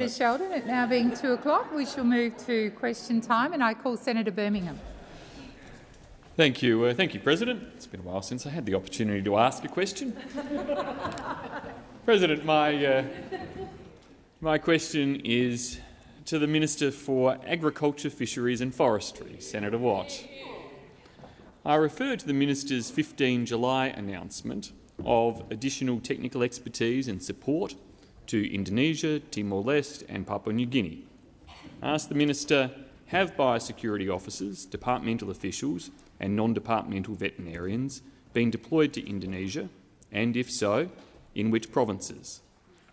Senator Sheldon. It now being 2 o'clock, we shall move to question time, and I call Senator Birmingham. Thank you, President. It's been a while since I had the opportunity to ask a question. President, my question is to the Minister for Agriculture, Fisheries and Forestry, Senator Watt. I refer to the Minister's 15 July announcement of additional technical expertise and support to Indonesia, Timor-Leste and Papua New Guinea. I ask the Minister, have biosecurity officers, departmental officials and non-departmental veterinarians been deployed to Indonesia, and if so, in which provinces?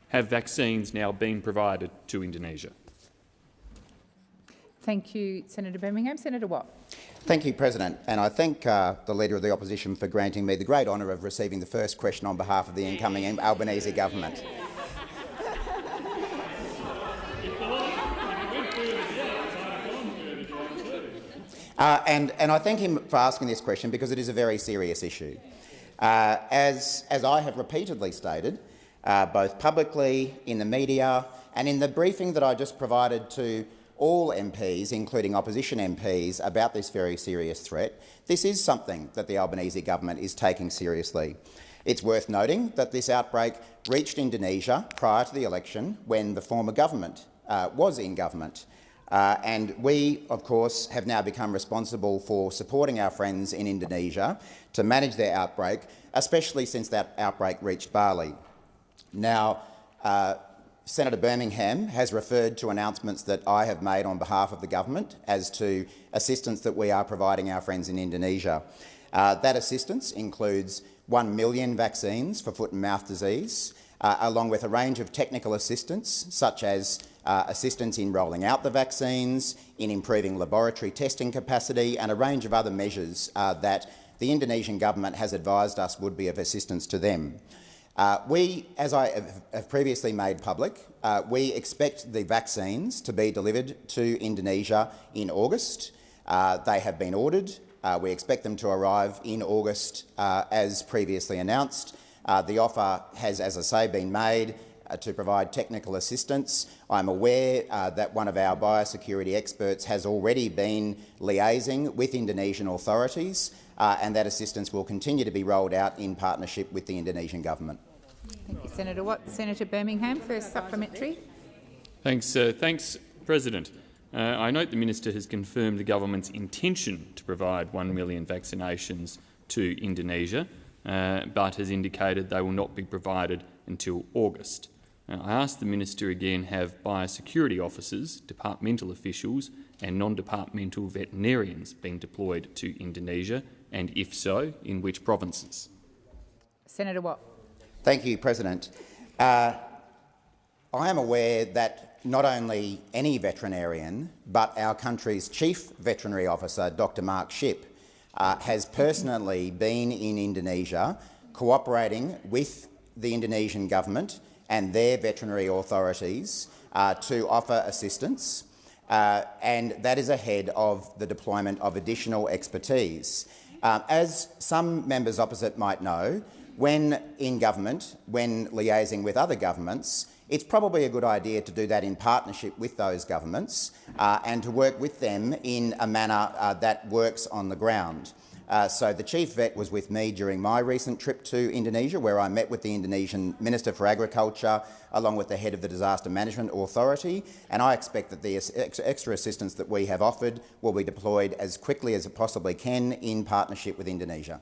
Have vaccines now been provided to Indonesia? Thank you, Senator Birmingham. Senator Watt. Thank you, President, and I thank the Leader of the Opposition for granting me the great honour of receiving the first question on behalf of the incoming Albanese government. And I thank him for asking this question because it is a very serious issue. As I have repeatedly stated, both publicly, in the media and in the briefing that I just provided to all MPs, including opposition MPs, about this very serious threat, this is something that the Albanese government is taking seriously. It's worth noting that this outbreak reached Indonesia prior to the election when the former government was in government. And we, of course, have now become responsible for supporting our friends in Indonesia to manage their outbreak, especially since that outbreak reached Bali. Now, Senator Birmingham has referred to announcements that I have made on behalf of the government as to assistance that we are providing our friends in Indonesia. That assistance includes 1 million vaccines for foot and mouth disease, along with a range of technical assistance such as assistance in rolling out the vaccines, in improving laboratory testing capacity and a range of other measures that the Indonesian government has advised us would be of assistance to them. We, as I have previously made public, we expect the vaccines to be delivered to Indonesia in August. They have been ordered. We expect them to arrive in August as previously announced. The offer has, as I say, been made to provide technical assistance. I'm aware that one of our biosecurity experts has already been liaising with Indonesian authorities, and that assistance will continue to be rolled out in partnership with the Indonesian government. Thank you, Senator Watt. Senator Birmingham, first supplementary. Thanks, President. I note the Minister has confirmed the government's intention to provide 1 million vaccinations to Indonesia, but has indicated they will not be provided until August. I ask the Minister again, have biosecurity officers, departmental officials and non-departmental veterinarians been deployed to Indonesia, and if so, in which provinces? Senator Watt. Thank you, President. I am aware that not only any veterinarian, but our country's Chief Veterinary Officer, Dr Mark Shipp, has personally been in Indonesia cooperating with the Indonesian government and their veterinary authorities to offer assistance, and that is ahead of the deployment of additional expertise. As some members opposite might know, when in government, when liaising with other governments, it's probably a good idea to do that in partnership with those governments and to work with them in a manner that works on the ground. So the Chief Vet was with me during my recent trip to Indonesia, where I met with the Indonesian Minister for Agriculture along with the head of the Disaster Management Authority, and I expect that the extra assistance that we have offered will be deployed as quickly as it possibly can in partnership with Indonesia.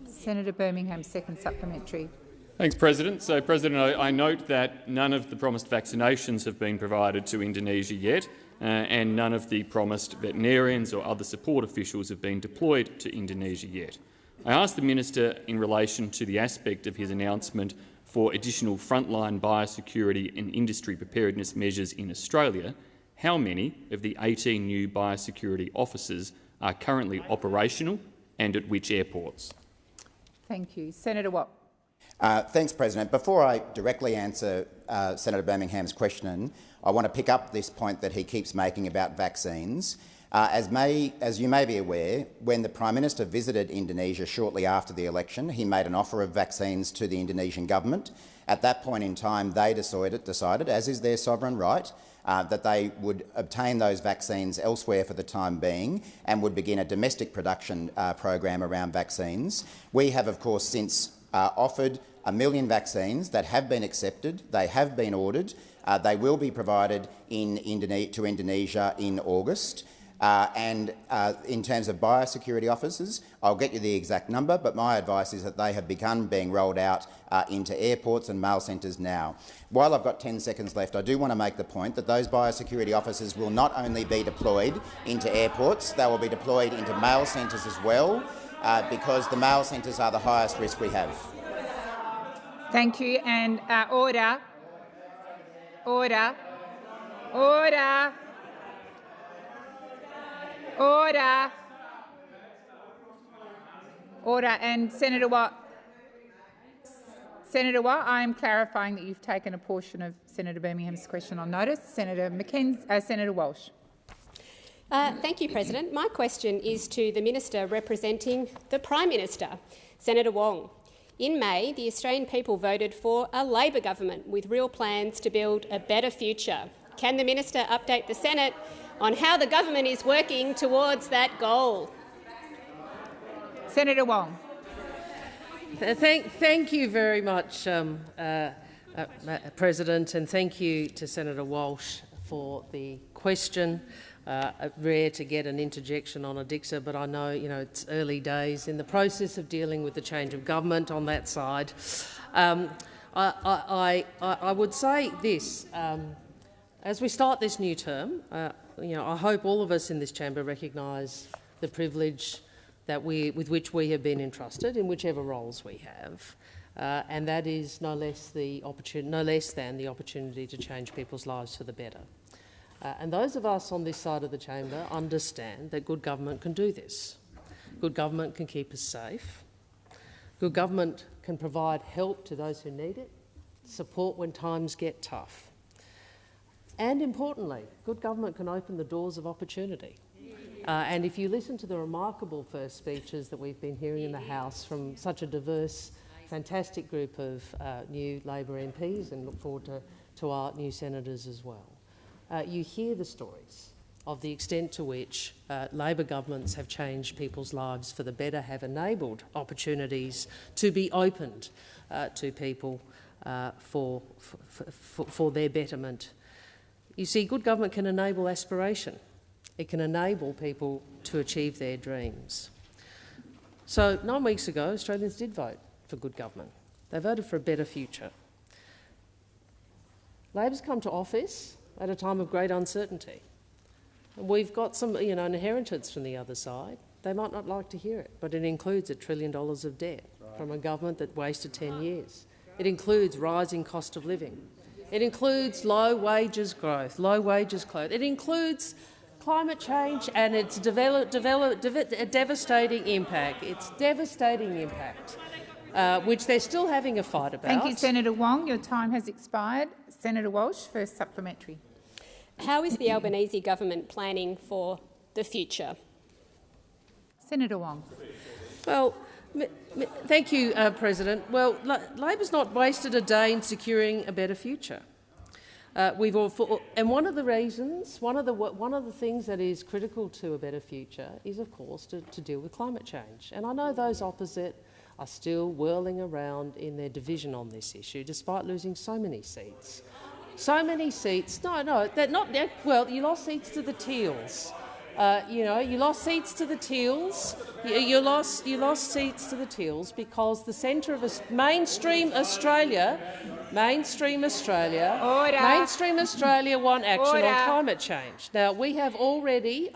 Senator Birmingham, second supplementary. Thanks, President. So, President, I note that none of the promised vaccinations have been provided to Indonesia yet, and none of the promised veterinarians or other support officials have been deployed to Indonesia yet. I ask the Minister, in relation to the aspect of his announcement for additional frontline biosecurity and industry preparedness measures in Australia, how many of the 18 new biosecurity officers are currently operational and at which airports? Thank you. Senator Watt. Thanks, President. Before I directly answer Senator Birmingham's question, I want to pick up this point that he keeps making about vaccines. As you may be aware, when the Prime Minister visited Indonesia shortly after the election, he made an offer of vaccines to the Indonesian government. At that point in time, they decided, as is their sovereign right, that they would obtain those vaccines elsewhere for the time being and would begin a domestic production program around vaccines. We have, of course, since offered 1 million vaccines that have been accepted. They have been ordered. They will be provided to Indonesia in August. And in terms of biosecurity officers, I'll get you the exact number, but my advice is that they have begun being rolled out into airports and mail centres now. While I've got 10 seconds left, I do want to make the point that those biosecurity officers will not only be deployed into airports, they will be deployed into mail centres as well, because the mail centres are the highest risk we have. Thank you. And order. Order. Order. Order. Order. And Senator Watt, I am clarifying that you've taken a portion of Senator Birmingham's question on notice. Senator Walsh. Thank you, President. My question is to the Minister representing the Prime Minister, Senator Wong. In May, the Australian people voted for a Labor government with real plans to build a better future. Can the Minister update the Senate on how the government is working towards that goal? Senator Wong. Thank you very much, President, and thank you to Senator Walsh for the question. Rare to get an interjection on Adixa, but I know it's early days in the process of dealing with the change of government on that side. I would say this: as we start this new term, I hope all of us in this chamber recognise the privilege with which we have been entrusted in whichever roles we have, and that is no less than the opportunity to change people's lives for the better. And those of us on this side of the chamber understand that good government can do this. Good government can keep us safe. Good government can provide help to those who need it, support when times get tough. And importantly, good government can open the doors of opportunity. And if you listen to the remarkable first speeches that we've been hearing in the House from such a diverse, fantastic group of new Labor MPs, and look forward to our new senators as well, you hear the stories of the extent to which Labor governments have changed people's lives for the better, have enabled opportunities to be opened to people for their betterment. You see, good government can enable aspiration. It can enable people to achieve their dreams. So 9 weeks ago, Australians did vote for good government. They voted for a better future. Labor's come to office at a time of great uncertainty. And we've got some inheritance from the other side. They might not like to hear it, but it includes $1 trillion of debt from a government that wasted 10 years. It includes rising cost of living. It includes low wages growth, low wages growth. It includes climate change and its devastating impact. It's devastating impact, which they're still having a fight about. Thank you, Senator Wong. Your time has expired. Senator Walsh, first supplementary. How is the Albanese government planning for the future? Senator Wong. Well, thank you, President. Well, Labor's not wasted a day in securing a better future. And one of the reasons, one of the things that is critical to a better future is, of course, to deal with climate change. And I know those opposite are still whirling around in their division on this issue, despite losing so many seats. So many seats. No, they're not. Well, you lost seats to the Teals. You lost seats to the Teals. You lost seats to the Teals because the centre of mainstream Australia want action on climate change. Now, we have already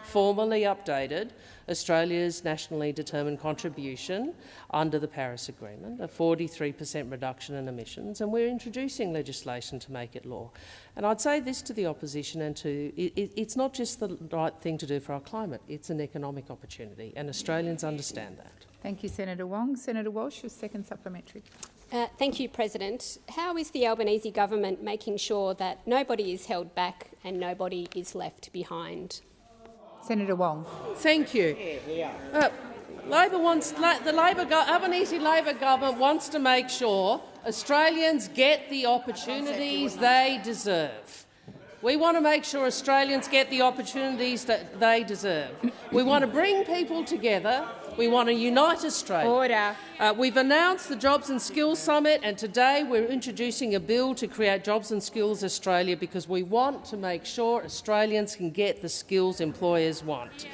formally updated Australia's nationally determined contribution under the Paris Agreement, a 43% reduction in emissions, and we're introducing legislation to make it law. And I'd say this to the opposition and it's not just the right thing to do for our climate, it's an economic opportunity, and Australians understand that. Thank you, Senator Wong. Senator Walsh, your second supplementary. Thank you, President. How is the Albanese government making sure that nobody is held back and nobody is left behind? Senator Wong. Thank you. Albanese Labor government wants to make sure Australians get the opportunities they deserve. We want to make sure Australians get the opportunities that they deserve. We want to bring people together. We want to unite Australia. Order. We've announced the Jobs and Skills Summit, and today we're introducing a bill to create Jobs and Skills Australia because we want to make sure Australians can get the skills employers want.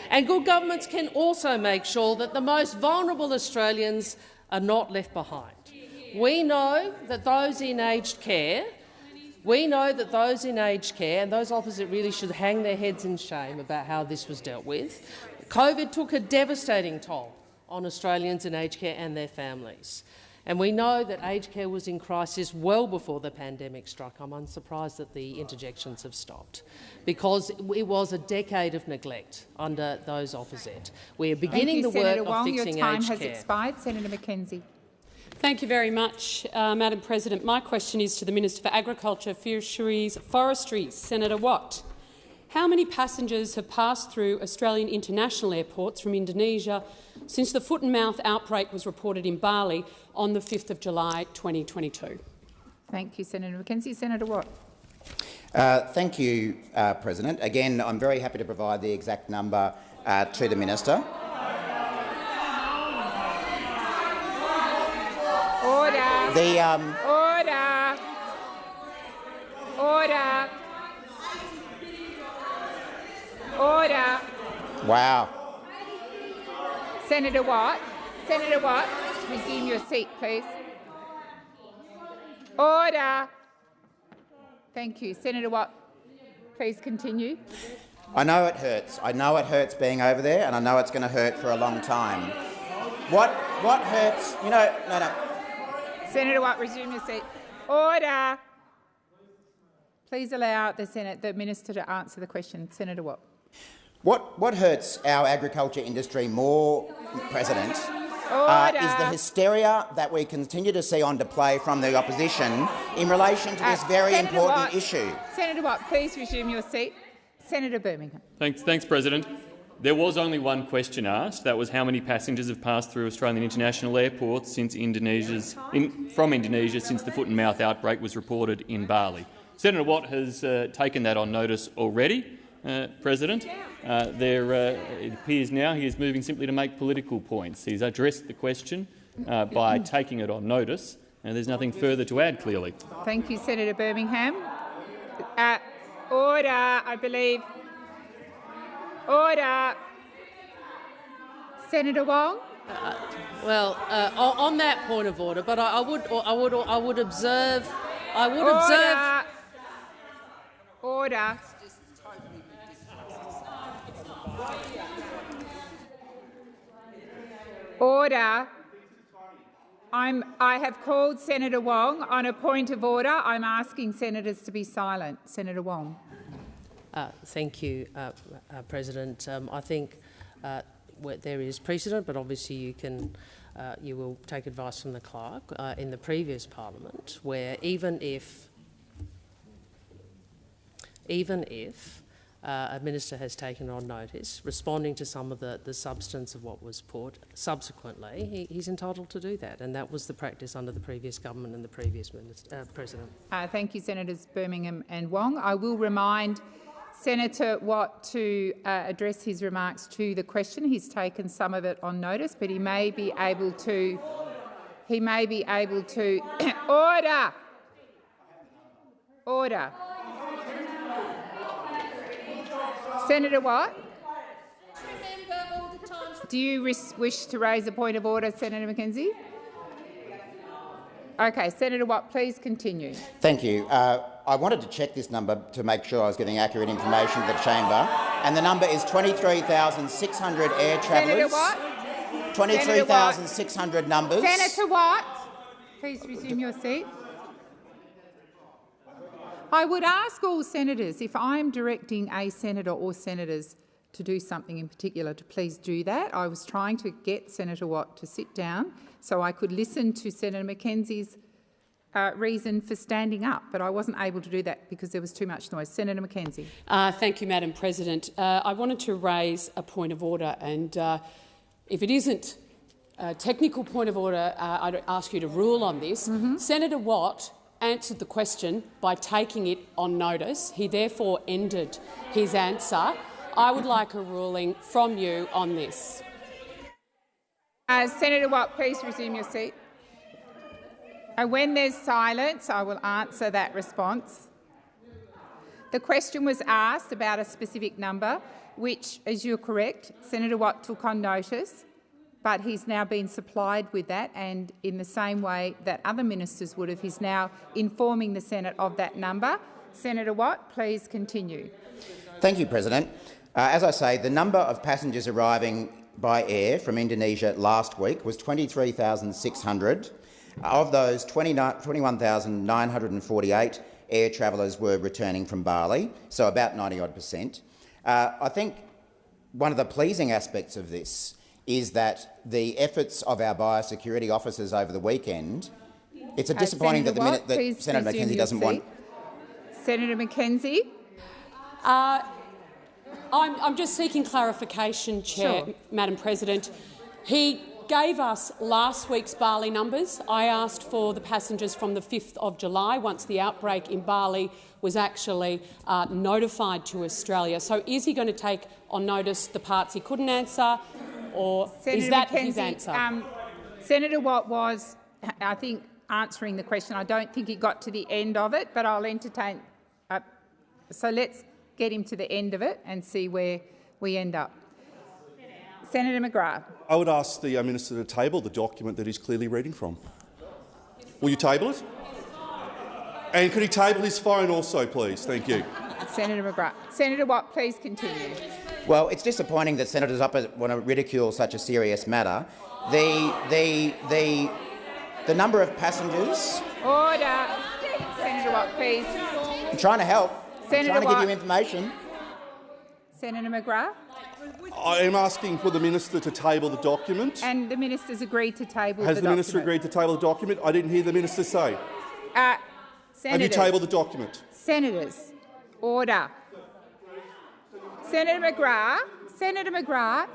And good governments can also make sure that the most vulnerable Australians are not left behind. We know that those in aged care and those opposite really should hang their heads in shame about how this was dealt with. COVID took a devastating toll on Australians in aged care and their families. And we know that aged care was in crisis well before the pandemic struck. I'm unsurprised that the interjections have stopped, because it was a decade of neglect under those opposite. We are beginning the work of fixing aged care. Your time has expired. Senator Mackenzie. Thank you very much, Madam President. My question is to the Minister for Agriculture, Fisheries, Forestry, Senator Watt. How many passengers have passed through Australian international airports from Indonesia since the foot-and-mouth outbreak was reported in Bali on the 5th of July 2022? Thank you, Senator Mackenzie. Senator Watt. Thank you, President. Again, I'm very happy to provide the exact number to the Minister. Order. Wow. Senator Watt, resume your seat, please. Order. Thank you. Senator Watt, please continue. I know it hurts. I know it hurts being over there, and I know it's going to hurt for a long time. What hurts? No. Senator Watt, resume your seat. Order. Please allow the Minister to answer the question. Senator Watt. What hurts our agriculture industry more, President, is the hysteria that we continue to see on display from the opposition in relation to this very important issue. Senator Watt, please resume your seat. Senator Birmingham. Thanks, President. There was only one question asked. That was how many passengers have passed through Australian international airports since from Indonesia since the foot-and-mouth outbreak was reported in Bali. Senator Watt has taken that on notice already, President. It appears now he is moving simply to make political points. He's addressed the question by taking it on notice, and there's nothing further to add, clearly. Thank you, Senator Birmingham. Order, I believe. Order. Senator Wong. On that point of order, but I would observe. Order. Order. I have called Senator Wong on a point of order. I'm asking senators to be silent. Senator Wong. Thank you, President. I think there is precedent, but obviously you will take advice from the clerk in the previous parliament, where even if a minister has taken on notice, responding to some of the substance of what was put, subsequently he's entitled to do that, and that was the practice under the previous government and the previous President. Thank you, Senators Birmingham and Wong. I will remind Senator Watt to address his remarks to the question. He's taken some of it on notice, but he may be able to. Order. Order. Senator Watt, do you wish to raise a point of order, Senator Mackenzie? Okay, Senator Watt, please continue. Thank you. I wanted to check this number to make sure I was giving accurate information to the chamber, and the number is 23,600 air travellers. Senator Watt. 23,600 numbers. Senator Watt, please resume your seat. I would ask all senators, if I am directing a senator or senators to do something in particular, to please do that. I was trying to get Senator Watt to sit down so I could listen to Senator Mackenzie's reason for standing up, but I wasn't able to do that because there was too much noise. Senator Mackenzie. Thank you, Madam President. I wanted to raise a point of order, and if it isn't a technical point of order, I'd ask you to rule on this. Senator Watt answered the question by taking it on notice. He therefore ended his answer. I would like a ruling from you on this. Senator Watt, please resume your seat. When there's silence, I will answer that response. The question was asked about a specific number, which, as you're correct, Senator Watt took on notice, but he's now been supplied with that, and in the same way that other ministers would have, he's now informing the Senate of that number. Senator Watt, please continue. Thank you, President. As I say, the number of passengers arriving by air from Indonesia last week was 23,600. Of those, 21,948 air travellers were returning from Bali, so about 90-odd%. I think one of the pleasing aspects of this is that the efforts of our biosecurity officers over the weekend, it's disappointing that Senator Mackenzie doesn't want... Senator Mackenzie. I'm just seeking clarification, Chair, Sure. Madam President. He gave us last week's Bali numbers. I asked for the passengers from the 5th of July, once the outbreak in Bali was actually notified to Australia. So is he going to take on notice the parts he couldn't answer, or Senator is that Mackenzie, his answer? Senator Watt was, I think, answering the question. I don't think he got to the end of it, but I'll entertain. So let's get him to the end of it and see where we end up. Senator McGrath. I would ask the Minister to table the document that he's clearly reading from. Will you table it? And could he table his phone also, please? Thank you. Senator McGrath. Senator Watt, please continue. Well, it's disappointing that senators want to ridicule such a serious matter. The number of passengers... Order. Senator Watt, please. I'm trying to help. Senator I'm trying to Watt. give you information. Senator McGrath. I am asking for the Minister to table the document. And the minister's agreed to table the document. Has the Minister agreed to table the document? I didn't hear the Minister say. Senators. Have you tabled the document? Senators, order. Senator McGrath,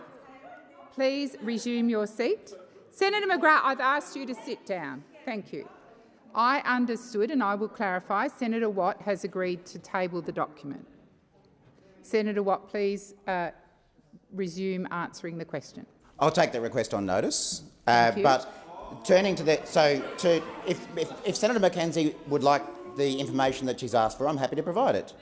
please resume your seat. Senator McGrath, I've asked you to sit down. Thank you. I understood, and I will clarify, Senator Watt has agreed to table the document. Senator Watt, please resume answering the question. I'll take that request on notice. Thank you. But turning to the... if Senator Mackenzie would like the information that she's asked for, I'm happy to provide it.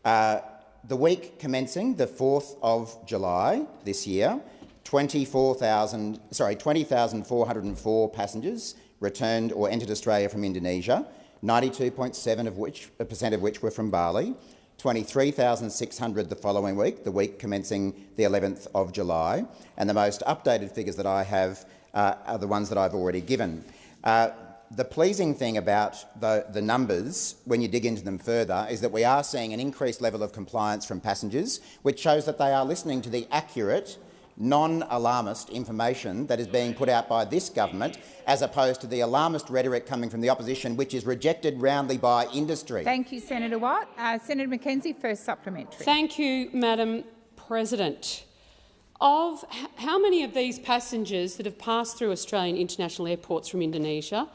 The week commencing the 4th of July this year, 20,404 passengers returned or entered Australia from Indonesia, 92.7% of which were from Bali, 23,600 the following week, the week commencing the 11th of July, and the most updated figures that I have are the ones that I've already given. The pleasing thing about the numbers, when you dig into them further, is that we are seeing an increased level of compliance from passengers, which shows that they are listening to the accurate, non-alarmist information that is being put out by this government, as opposed to the alarmist rhetoric coming from the opposition, which is rejected roundly by industry. Thank you, Senator Watt. Senator Mackenzie, first supplementary. Thank you, Madam President. Of how many of these passengers that have passed through Australian international airports from Indonesia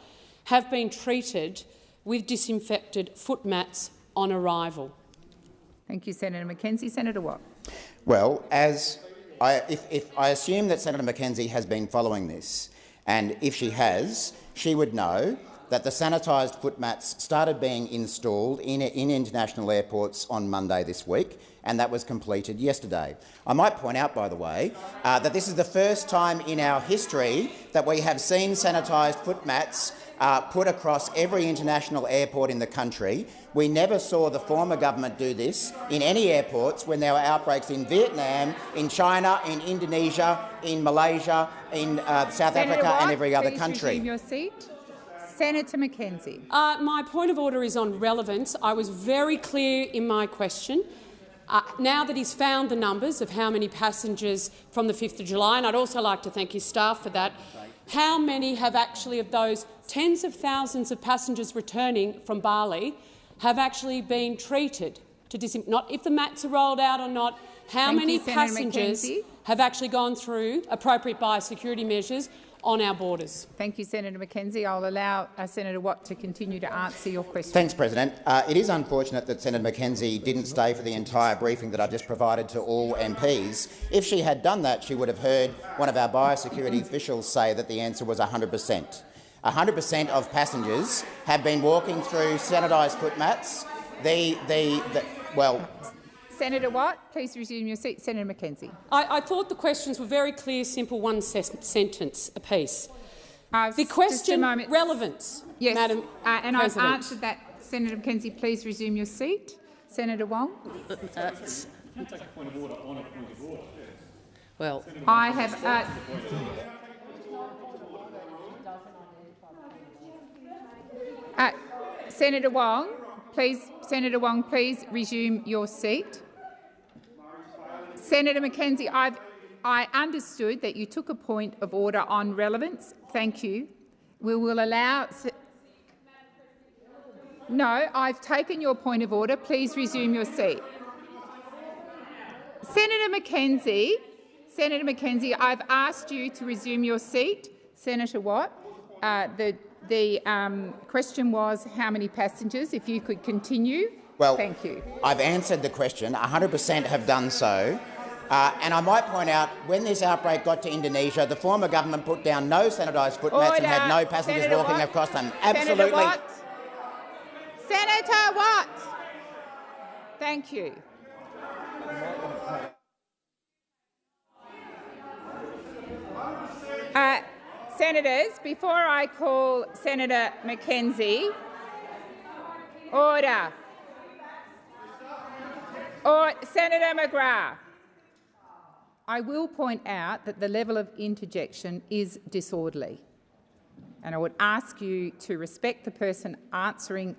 have been treated with disinfected foot mats on arrival? Thank you, Senator Mackenzie. Senator Watt. Well, if I assume that Senator Mackenzie has been following this, and if she has, she would know that the sanitised foot mats started being installed in international airports on Monday this week, and that was completed yesterday. I might point out, by the way, that this is the first time in our history that we have seen sanitised foot mats put across every international airport in the country. We never saw the former government do this in any airports when there were outbreaks in Vietnam, in China, in Indonesia, in Malaysia, in South Africa Watt, and every other please country. resume your seat. Senator Mackenzie. My point of order is on relevance. I was very clear in my question. Now that he's found the numbers of how many passengers from the 5th of July, and I'd also like to thank his staff for that, how many have actually, of those tens of thousands of passengers returning from Bali, have actually been treated to not if the mats are rolled out or not, how many passengers have actually gone through appropriate biosecurity measures on our borders? Thank you, Senator Mackenzie. I'll allow Senator Watt to continue to answer your question. Thanks, President. It is unfortunate that Senator Mackenzie didn't stay for the entire briefing that I just provided to all MPs. If she had done that, she would have heard one of our biosecurity officials say that the answer was 100%. 100% of passengers have been walking through sanitised footmats. Well, Senator Watt, please resume your seat. Senator Mackenzie. I thought the questions were very clear, simple, one sentence apiece. The Just a question, moment. relevance, Yes, Madam and I've President. answered that. Senator Mackenzie, please resume your seat. Senator Wong. Well, I have. Senator Wong, please resume your seat. Senator Mackenzie, I understood that you took a point of order on relevance. Thank you. We will allow. No, I've taken your point of order. Please resume your seat. Senator Mackenzie, I've asked you to resume your seat. Senator Watt, the question was how many passengers. If you could continue. Well, thank you. I've answered the question. 100% have done so. And I might point out, when this outbreak got to Indonesia, the former government put down no sanitised footmats and had no passengers Senator walking Watt. across them. Absolutely. Senator Watt. Thank you. Senators, before I call Senator Mackenzie, order. Or Senator McGrath. I will point out that the level of interjection is disorderly, and I would ask you to respect the person asking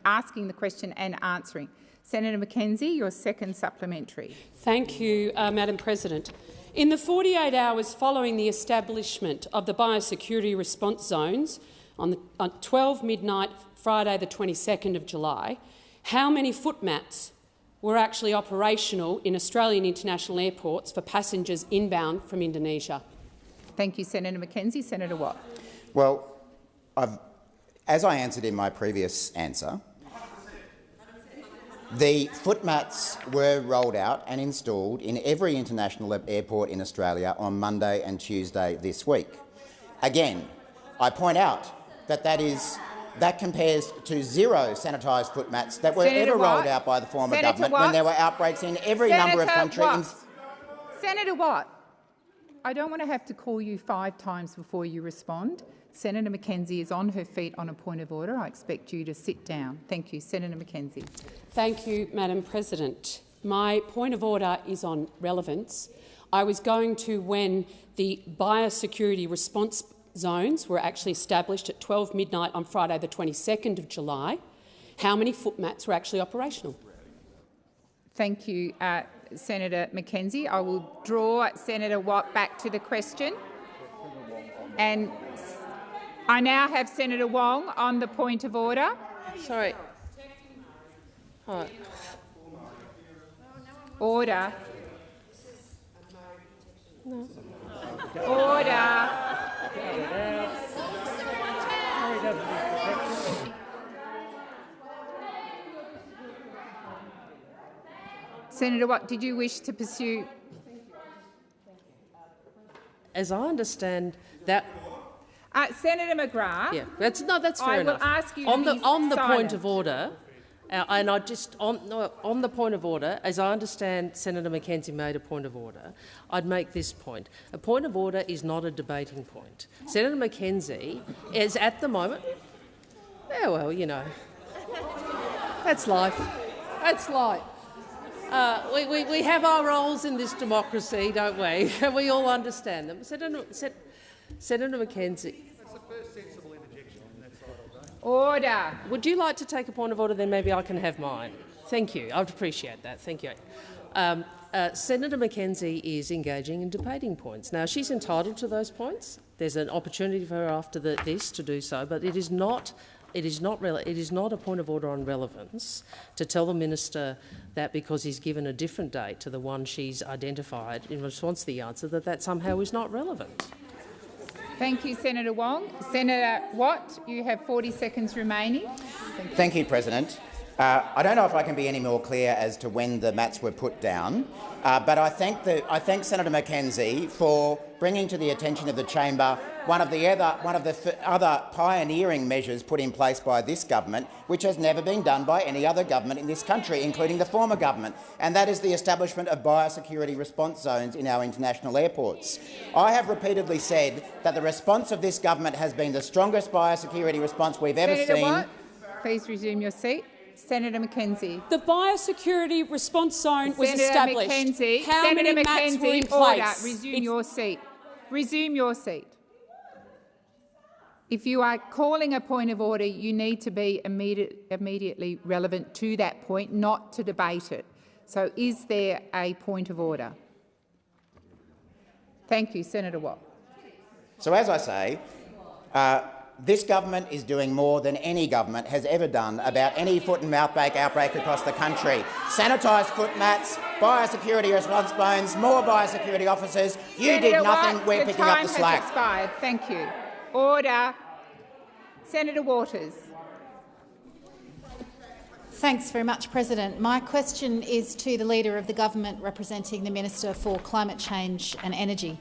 the question and answering. Senator Mackenzie, your second supplementary. Thank you, Madam President. In the 48 hours following the establishment of the biosecurity response zones on 12 midnight Friday the 22nd of July, how many footmats were actually operational in Australian international airports for passengers inbound from Indonesia? Thank you, Senator Mackenzie. Senator Watt. Well, as I answered in my previous answer, the footmats were rolled out and installed in every international airport in Australia on Monday and Tuesday this week. Again, I point out that that compares to 0 sanitised footmats that were Senator ever Watt. rolled out by the former Senator government Watt. when there were outbreaks in every number of countries. Senator Watt, I don't want to have to call you 5 times before you respond. Senator Mackenzie is on her feet on a point of order. I expect you to sit down. Thank you. Senator Mackenzie. Thank you, Madam President. My point of order is on relevance. I was going to when the biosecurity response zones were actually established at 12 midnight on Friday the 22nd of July. How many footmats were actually operational? Thank you, Senator Mackenzie. I will draw Senator Watt back to the question. And I now have Senator Wong on the point of order. sorry. All right. Order. No. Order. Senator Watt, did you wish to pursue? As I understand that. Senator McGrath. Yeah, that's fair enough. I will ask you on to the be on the silent. point of order, and I just on the point of order, as I understand, Senator Mackenzie made a point of order. I'd make this point: a point of order is not a debating point. Senator Mackenzie is at the moment. Yeah, well, you know, that's life. That's life. We have our roles in this democracy, don't we? We all understand them. Senator Mackenzie. That's the first sensible interjection on that side of the day. Order. Would you like to take a point of order? Then maybe I can have mine. Thank you. I'd appreciate that. Thank you. Senator Mackenzie is engaging in debating points. Now, she's entitled to those points. There's an opportunity for her after this to do so, but it is not a point of order on relevance to tell the minister that because he's given a different date to the one she's identified in response to the answer that somehow is not relevant. Thank you, Senator Wong. Senator Watt, you have 40 seconds remaining. Thank you, President. I don't know if I can be any more clear as to when the mats were put down, but I thank Senator Mackenzie for bringing to the attention of the chamber one of the other pioneering measures put in place by this government, which has never been done by any other government in this country, including the former government, and that is the establishment of biosecurity response zones in our international airports. I have repeatedly said that the response of this government has been the strongest biosecurity response we've ever Senator seen. Watt, please resume your seat. Senator Mackenzie. The biosecurity response zone was Senator established. Mackenzie. How Senator many mats Mackenzie, were in order. place? Resume your seat. Resume your seat. If you are calling a point of order, you need to be immediately relevant to that point, not to debate it. So is there a point of order? Thank you. Senator Watt. So as I say, this government is doing more than any government has ever done about any foot and mouth outbreak across the country. Sanitised foot mats, biosecurity response zones, more biosecurity officers. You Senator did nothing. Watt, We're picking up the slack. Time has expired. Thank you. Order. Senator Waters. Thanks very much, President. My question is to the Leader of the Government representing the Minister for Climate Change and Energy.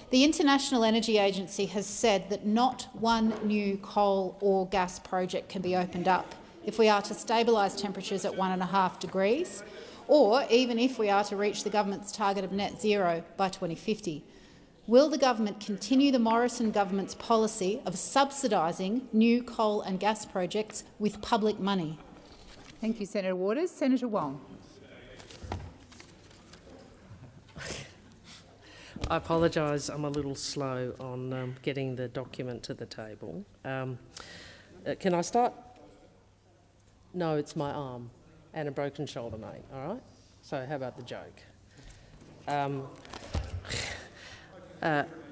The International Energy Agency has said that not one new coal or gas project can be opened up if we are to stabilise temperatures at 1.5 degrees, or even if we are to reach the government's target of net zero by 2050. Will the government continue the Morrison government's policy of subsidising new coal and gas projects with public money? Thank you, Senator Waters. Senator Wong. I apologise, I'm a little slow on getting the document to the table. Can I start? No, it's my arm and a broken shoulder, mate, all right? So how about the joke?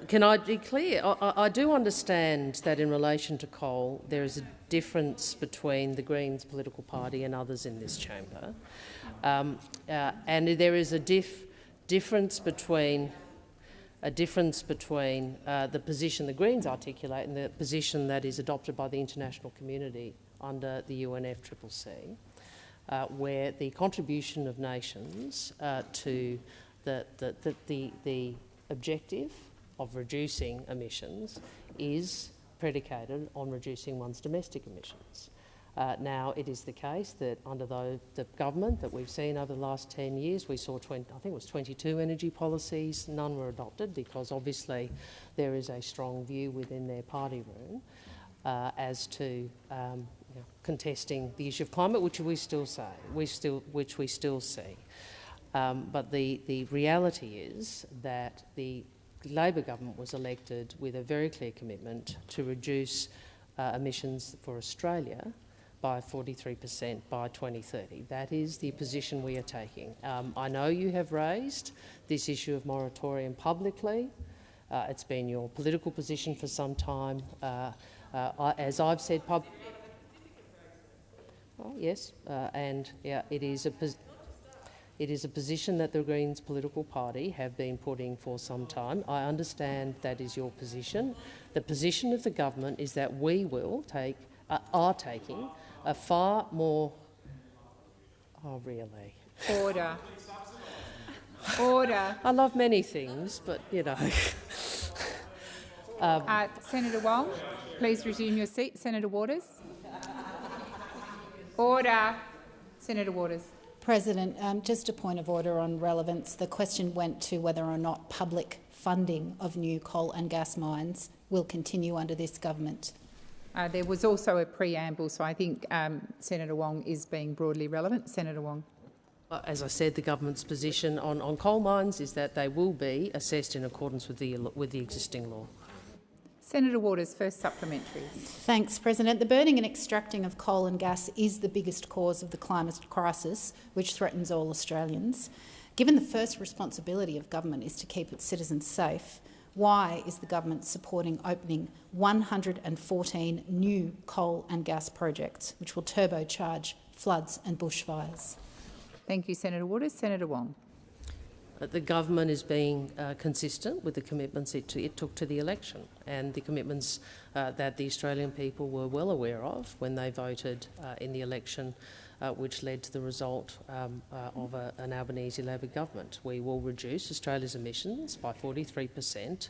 Can I be clear? I do understand that in relation to coal there is a difference between the Greens political party and others in this chamber, and there is a difference between the position the Greens articulate and the position that is adopted by the international community under the UNFCCC, where the contribution of nations to the objective of reducing emissions is predicated on reducing one's domestic emissions. Now, it is the case that under the government that we've seen over the last 10 years, we saw, I think it was 22 energy policies. None were adopted because obviously there is a strong view within their party room as to contesting the issue of climate, which we still see. But the reality is that the Labor government was elected with a very clear commitment to reduce emissions for Australia by 43% by 2030. That is the position we are taking. I know you have raised this issue of moratorium publicly. It's been your political position for some time. As I've said, yes, and yeah, it is a position that the Greens political party have been putting for some time. I understand that is your position. The position of the government is that we are taking a far more... Oh, really? Order. Order. I love many things, but, you know... Senator Wong, please resume your seat. Senator Waters. Order. Senator Waters. President, just a point of order on relevance. The question went to whether or not public funding of new coal and gas mines will continue under this government. There was also a preamble, so I think Senator Wong is being broadly relevant. Senator Wong. As I said, the government's position on coal mines is that they will be assessed in accordance with the existing law. Senator Waters, first supplementary. Thanks, President. The burning and extracting of coal and gas is the biggest cause of the climate crisis, which threatens all Australians. Given the first responsibility of government is to keep its citizens safe, why is the government supporting opening 114 new coal and gas projects, which will turbocharge floods and bushfires? Thank you, Senator Waters. Senator Wong. the government is being consistent with the commitments it took to the election and the commitments that the Australian people were well aware of when they voted in the election which led to the result of an Albanese Labor government. We will reduce Australia's emissions by 43%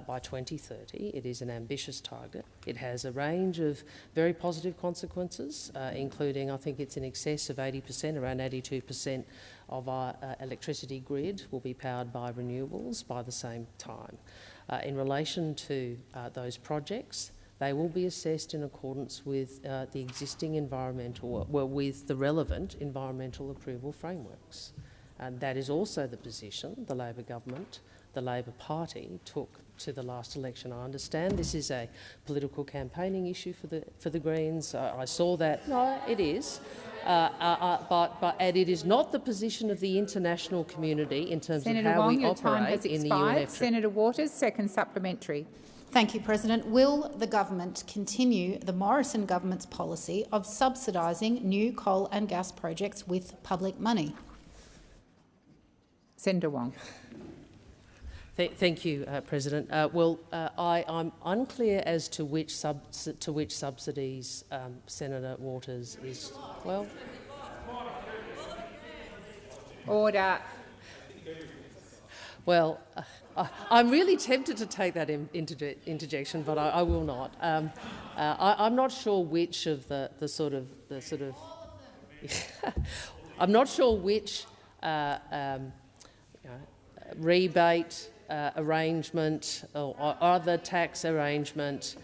by 2030. It is an ambitious target. It has a range of very positive consequences, including, I think it's in excess of 80%, around 82% of our electricity grid will be powered by renewables by the same time. In relation to those projects, they will be assessed in accordance with the existing with the relevant environmental approval frameworks. And that is also the position the Labor government, the Labor Party, took to the last election. I understand this is a political campaigning issue for the Greens. I saw that. No, it is. But it is not the position of the international community in terms Senator of how Wong, we your time operate has in the expired. UNEP. Senator Waters, second supplementary. Thank you, President. Will the government continue the Morrison government's policy of subsidising new coal and gas projects with public money? Senator Wong. Thank you, President. I'm unclear as to which subsidies Senator Waters is. Well, order. Well, I'm really tempted to take that interjection, but I will not. I'm not sure which of the sort of I'm not sure which rebate arrangement or other tax arrangement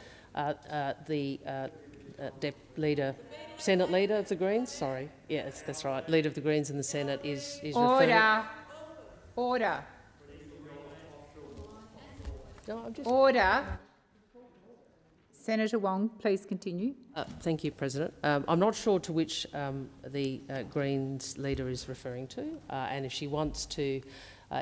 Senate Leader of the Greens, sorry, yes, that's right, Leader of the Greens in the Senate is referring. Order. No, Order. Senator Wong, please continue. Thank you, President. I'm not sure to which the Greens leader is referring to, and if she wants to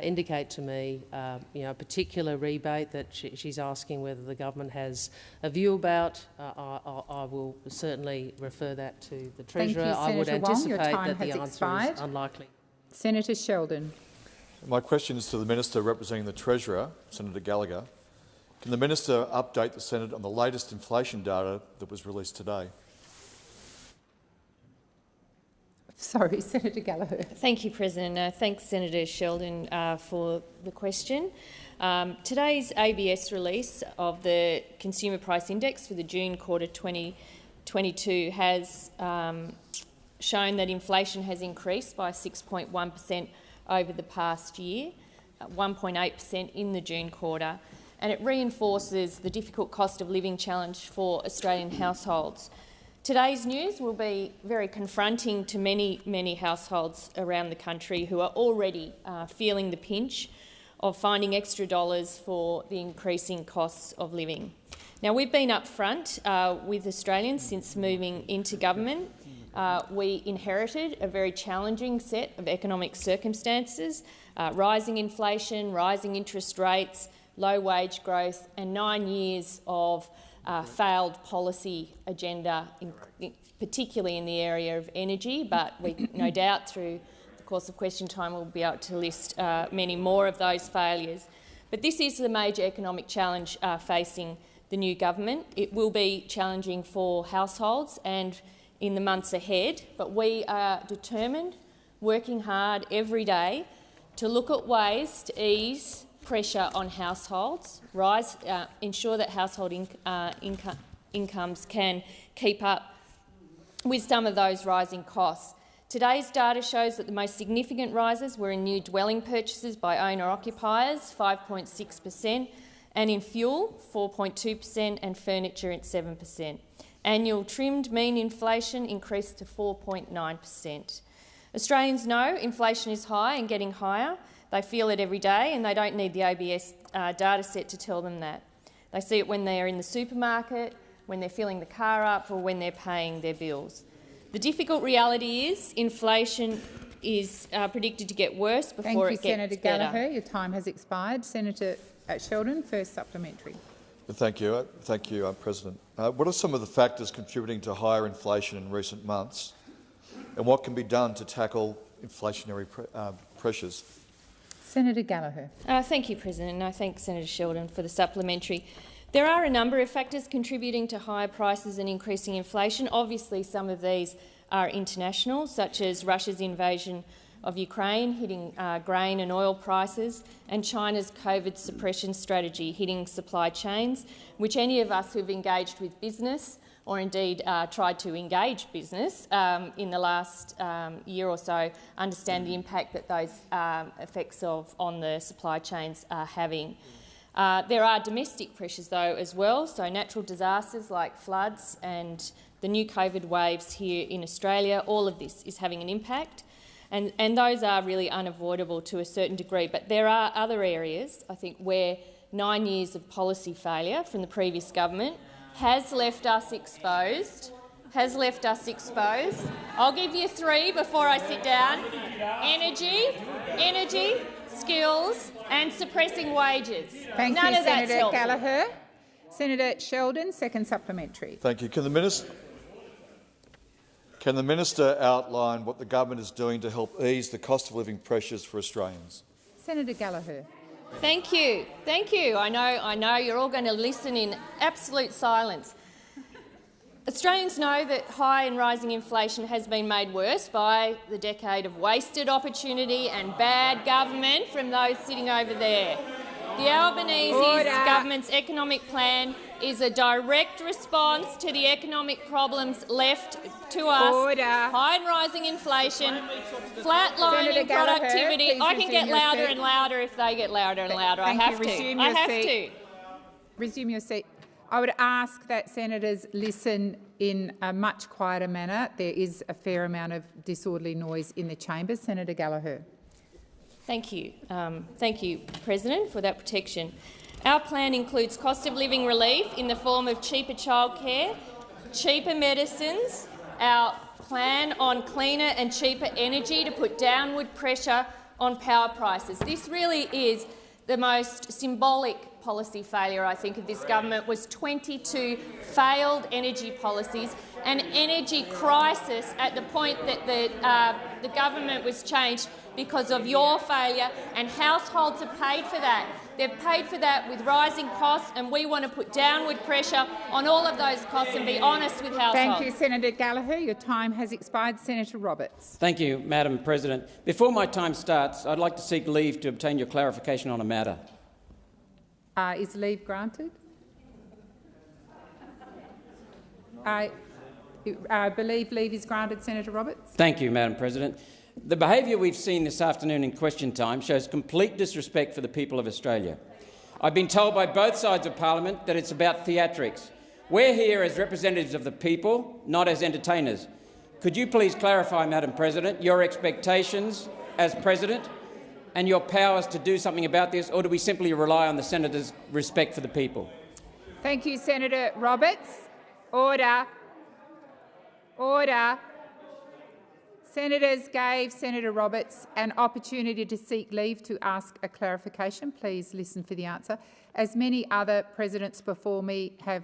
indicate to me a particular rebate that she's asking whether the government has a view about, I will certainly refer that to the Treasurer. Thank you, I would Senator Wong. Your anticipate time that the has answer expired. is unlikely. Senator Sheldon. My question is to the Minister representing the Treasurer, Senator Gallagher. Can the Minister update the Senate on the latest inflation data that was released today? Sorry, Senator Gallagher. Thank you, President. Thanks, Senator Sheldon, for the question. Today's ABS release of the Consumer Price Index for the June quarter 2022 has shown that inflation has increased by 6.1% over the past year, 1.8% in the June quarter, and it reinforces the difficult cost of living challenge for Australian households. Today's news will be very confronting to many households around the country who are already feeling the pinch of finding extra dollars for the increasing costs of living. Now, we've been upfront with Australians since moving into government. We inherited a very challenging set of economic circumstances, rising inflation, rising interest rates, low wage growth and 9 years of failed policy agenda, particularly in the area of energy, but we no doubt through the course of question time we'll be able to list many more of those failures. But this is the major economic challenge facing the new government. It will be challenging for households and in the months ahead, but we are determined, working hard every day to look at ways to ease pressure on households, ensure that household incomes can keep up with some of those rising costs. Today's data shows that the most significant rises were in new dwelling purchases by owner-occupiers, 5.6%, and in fuel, 4.2%, and furniture at 7%. Annual trimmed mean inflation increased to 4.9%. Australians know inflation is high and getting higher. They feel it every day and they don't need the ABS data set to tell them that. They see it when they're in the supermarket, when they're filling the car up or when they're paying their bills. The difficult reality is inflation is predicted to get worse before it gets better. Thank you, Senator Gallagher. Your time has expired. Senator Sheldon, first supplementary. Thank you, President. What are some of the factors contributing to higher inflation in recent months, and what can be done to tackle inflationary pressures? Senator Gallagher. Thank you, President, and I thank Senator Sheldon for the supplementary. There are a number of factors contributing to higher prices and increasing inflation. Obviously, some of these are international, such as Russia's invasion of Ukraine hitting grain and oil prices, and China's COVID suppression strategy hitting supply chains, which any of us who've engaged with business or indeed tried to engage business in the last year or so understand the impact that those effects on the supply chains are having. There are domestic pressures, though, as well, so natural disasters like floods and the new COVID waves here in Australia, all of this is having an impact, and those are really unavoidable to a certain degree. But there are other areas, I think, where 9 years of policy failure from the previous government has left us exposed. I'll give you 3 before I sit down. Energy, skills and suppressing wages. Thank you, Senator Gallagher. Senator Sheldon, second supplementary. Thank you. Can the Minister outline what the government is doing to help ease the cost of living pressures for Australians? Senator Gallagher. Thank you. I know you're all going to listen in absolute silence. Australians know that high and rising inflation has been made worse by the decade of wasted opportunity and bad government from those sitting over there. The Albanese government's economic plan is a direct response to the economic problems left to us. High and rising inflation, flatlining productivity. I can get louder and louder if they get louder and louder. I have to. Resume your seat. I would ask that senators listen in a much quieter manner. There is a fair amount of disorderly noise in the chamber. Senator Gallagher. Thank you, President, for that protection. Our plan includes cost of living relief in the form of cheaper childcare, cheaper medicines, our plan on cleaner and cheaper energy to put downward pressure on power prices. This really is the most symbolic policy failure, I think, of this government was 22 failed energy policies, an energy crisis at the point that the government was changed because of your failure, and households have paid for that. They've paid for that with rising costs, and we want to put downward pressure on all of those costs and be honest with households. Thank you, Senator Gallagher. Your time has expired. Senator Roberts. Thank you, Madam President. Before my time starts, I'd like to seek leave to obtain your clarification on a matter. Is leave granted? I believe leave is granted, Senator Roberts. Thank you, Madam President. The behaviour we've seen this afternoon in question time shows complete disrespect for the people of Australia. I've been told by both sides of parliament that it's about theatrics. We're here as representatives of the people, not as entertainers. Could you please clarify, Madam President, your expectations as President and your powers to do something about this, or do we simply rely on the Senator's respect for the people? Thank you, Senator Roberts. Order. Order. Senators gave Senator Roberts an opportunity to seek leave to ask a clarification. Please listen for the answer. As many other presidents before me have,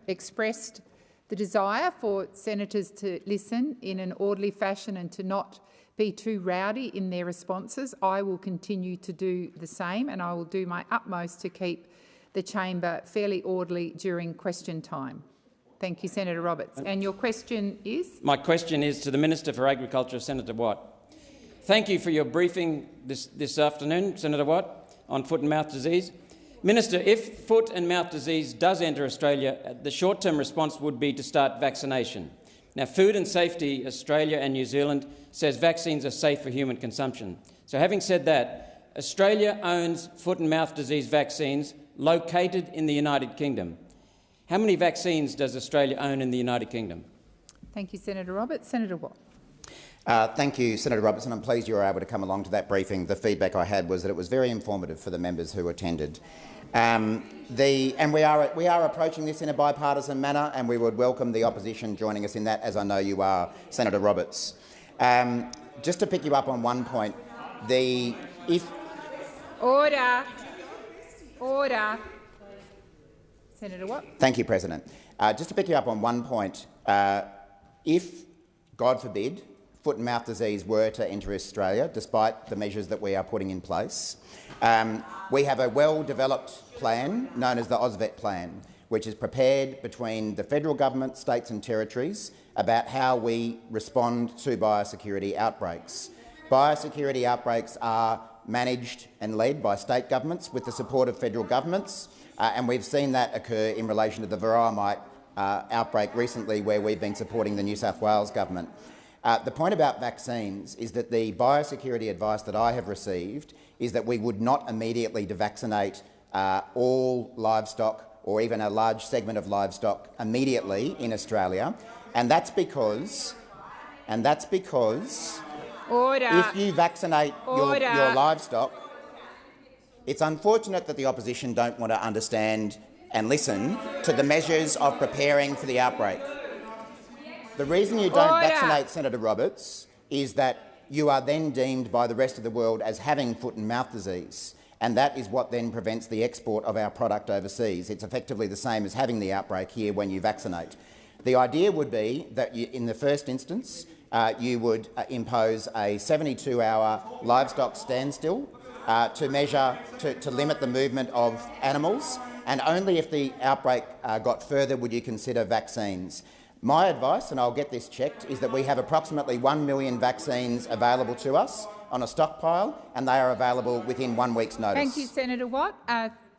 expressed the desire for senators to listen in an orderly fashion and to not be too rowdy in their responses, I will continue to do the same, and I will do my utmost to keep the chamber fairly orderly during question time. Thank you, Senator Roberts. And your question is? My question is to the Minister for Agriculture, Senator Watt. Thank you for your briefing this afternoon, Senator Watt, on foot and mouth disease. Minister, if foot and mouth disease does enter Australia, the short-term response would be to start vaccination. Now, Food and Safety Australia and New Zealand says vaccines are safe for human consumption. So having said that, Australia owns foot and mouth disease vaccines located in the United Kingdom. How many vaccines does Australia own in the United Kingdom? Thank you, Senator Roberts. Senator Watt. Thank you, Senator Robertson. I'm pleased you were able to come along to that briefing. The feedback I had was that it was very informative for the members who attended. And we are approaching this in a bipartisan manner, and we would welcome the opposition joining us in that, as I know you are, Senator Roberts. Just to pick you up on one point, Order. Order. Senator Watt. Thank you, President. Just to pick you up on one point, if, God forbid, foot and mouth disease were to enter Australia, despite the measures that we are putting in place. We have a well-developed plan known as the AusVet plan, which is prepared between the federal government, states and territories about how we respond to biosecurity outbreaks. Biosecurity outbreaks are managed and led by state governments with the support of federal governments, and we've seen that occur in relation to the varroa mite outbreak recently, where we've been supporting the New South Wales government. The point about vaccines is that the biosecurity advice that I have received is that we would not immediately devaccinate all livestock or even a large segment of livestock immediately in Australia, and that's because Order. if you vaccinate your livestock, it's unfortunate that the opposition don't want to understand and listen to the measures of preparing for the outbreak. The reason you don't vaccinate, Senator Roberts, is that you are then deemed by the rest of the world as having foot and mouth disease, and that is what then prevents the export of our product overseas. It's effectively the same as having the outbreak here when you vaccinate. The idea would be that in the first instance you would impose a 72-hour livestock standstill to limit the movement of animals, and only if the outbreak got further would you consider vaccines. My advice, and I'll get this checked, is that we have approximately 1 million vaccines available to us on a stockpile, and they are available within 1 week's notice. Thank you, Senator Watt.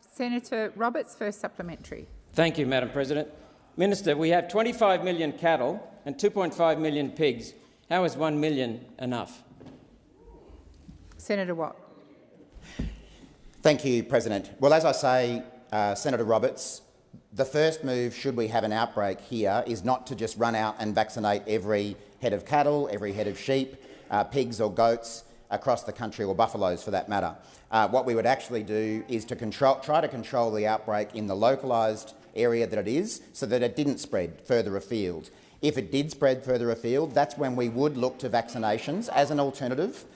Senator Roberts, first supplementary. Thank you, Madam President. Minister, we have 25 million cattle and 2.5 million pigs. How is 1 million enough? Senator Watt. Thank you, President. Well, as I say, Senator Roberts, the first move, should we have an outbreak here, is not to just run out and vaccinate every head of cattle, every head of sheep, pigs or goats across the country, or buffaloes for that matter. What we would actually do is to try to control the outbreak in the localised area that it is, so that it didn't spread further afield. If it did spread further afield, that's when we would look to vaccinations as an alternative.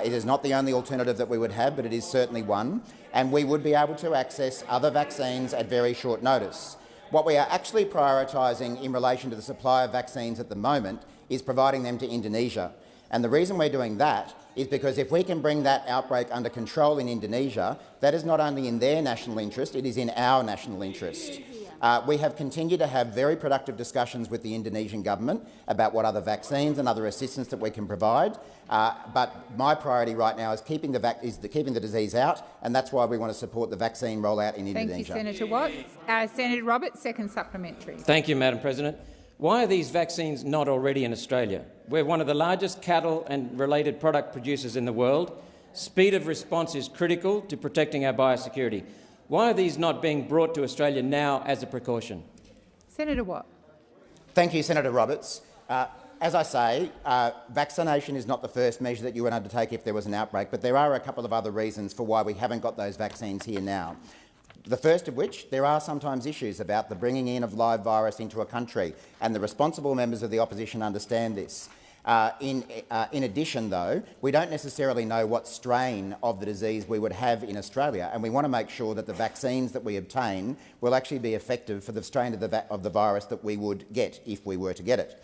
It is not the only alternative that we would have, but it is certainly one, and we would be able to access other vaccines at very short notice. What we are actually prioritising in relation to the supply of vaccines at the moment is providing them to Indonesia. And the reason we're doing that is because if we can bring that outbreak under control in Indonesia, that is not only in their national interest, it is in our national interest. We have continued to have very productive discussions with the Indonesian government about what other vaccines and other assistance that we can provide, but my priority right now is keeping the disease out, and that's why we want to support the vaccine rollout in Indonesia. Thank you, Senator Watt. Senator Roberts, second supplementary. Thank you, Madam President. Why are these vaccines not already in Australia? We're one of the largest cattle and related product producers in the world. Speed of response is critical to protecting our biosecurity. Why are these not being brought to Australia now as a precaution? Senator Watt. Thank you, Senator Roberts. As I say, vaccination is not the first measure that you would undertake if there was an outbreak, but there are a couple of other reasons for why we haven't got those vaccines here now. The first of which, there are sometimes issues about the bringing in of live virus into a country, and the responsible members of the opposition understand this. In addition, though, we don't necessarily know what strain of the disease we would have in Australia, and we want to make sure that the vaccines that we obtain will actually be effective for the strain of the virus that we would get if we were to get it.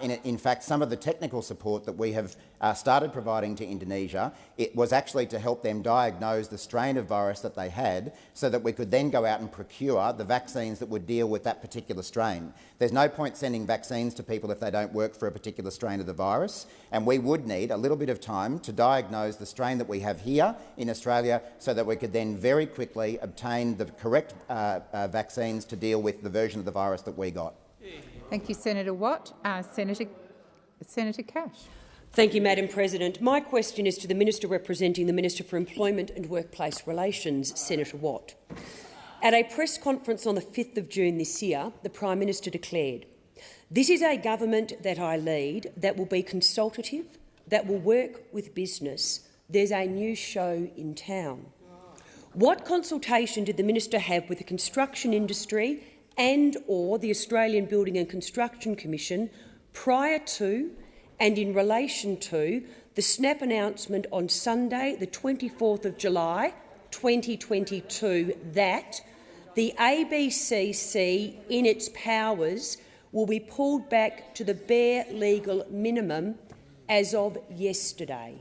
In fact, some of the technical support that we have started providing to Indonesia, it was actually to help them diagnose the strain of virus that they had, so that we could then go out and procure the vaccines that would deal with that particular strain. There's no point sending vaccines to people if they don't work for a particular strain of the virus, and we would need a little bit of time to diagnose the strain that we have here in Australia, so that we could then very quickly obtain the correct vaccines to deal with the version of the virus that we got. Thank you, Senator Watt. Senator Cash. Thank you, Madam President. My question is to the Minister representing the Minister for Employment and Workplace Relations, Senator Watt. At a press conference on the 5th of June this year, the Prime Minister declared, "This is a government that I lead that will be consultative, that will work with business. There's a new show in town." What consultation did the Minister have with the construction industry and or the Australian Building and Construction Commission prior to and in relation to the snap announcement on Sunday, the 24th of July 2022, that the ABCC in its powers will be pulled back to the bare legal minimum as of yesterday.